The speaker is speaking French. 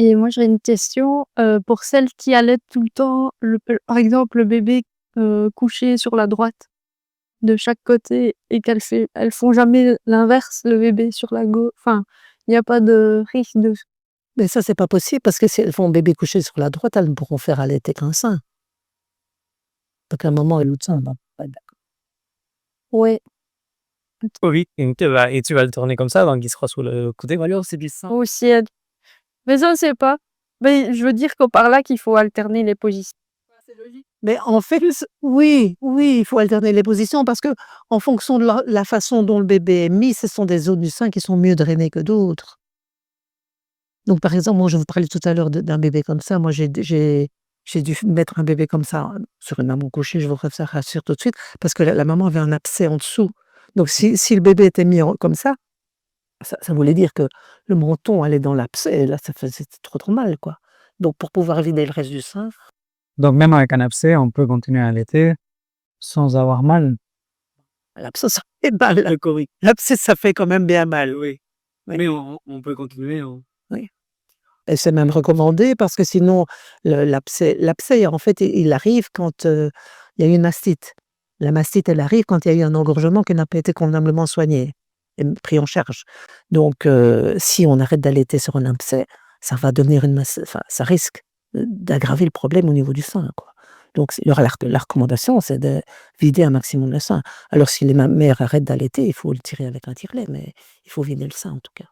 Et moi, j'aurais une question, pour celles qui allaitent tout le temps, par exemple, le bébé, couché sur la droite de chaque côté et elles font jamais l'inverse, le bébé sur la gauche. Enfin, il y a pas de risque de Mais ça, c'est pas possible parce que si elles font bébé couché sur la droite, elles ne pourront faire allaiter qu'un sein. Donc à un moment et l'autre sein, va pas être d'accord. ouais, Oui, et tu vas le tourner comme ça, donc il sera sur le côté. Ou alors c'est du sein. aussi elles mais je sais pas. Mais je veux dire que par là qu'il faut alterner les positions. C'est logique. Mais en fait, oui, oui, il faut alterner les positions parce que en fonction de la façon dont le bébé est mis, ce sont des zones du sein qui sont mieux drainées que d'autres. Donc par exemple, moi je vous parlais tout à l'heure d'un bébé comme ça. Moi j'ai dû mettre un bébé comme ça sur une maman couchée, je vous rassure tout de suite, parce que la maman avait un abcès en dessous. Donc si le bébé était mis comme ça voulait dire que le menton allait dans l'abcès et là ça faisait trop mal, quoi. Donc pour pouvoir vider le reste du sein, Donc même avec un abcès, on peut continuer à allaiter sans avoir mal. l'abcès ça fait mal. D'accord, oui. L'abcès ça fait quand même bien mal. Oui. Oui, Mais on peut continuer. oui. Et c'est même recommandé parce que sinon l'abcès en fait il arrive quand, il y a une mastite. La mastite elle arrive quand il y a eu un engorgement qui n'a pas été convenablement soigné et pris en charge. Donc si on arrête d'allaiter sur un abcès, ça va devenir enfin ça risque, d'aggraver le problème au niveau du sein, quoi. Donc il y aura la recommandation, c'est de vider un maximum le sein. Alors si les mères arrêtent d'allaiter, il faut le tirer avec un tire-lait, mais il faut vider le sein en tout cas.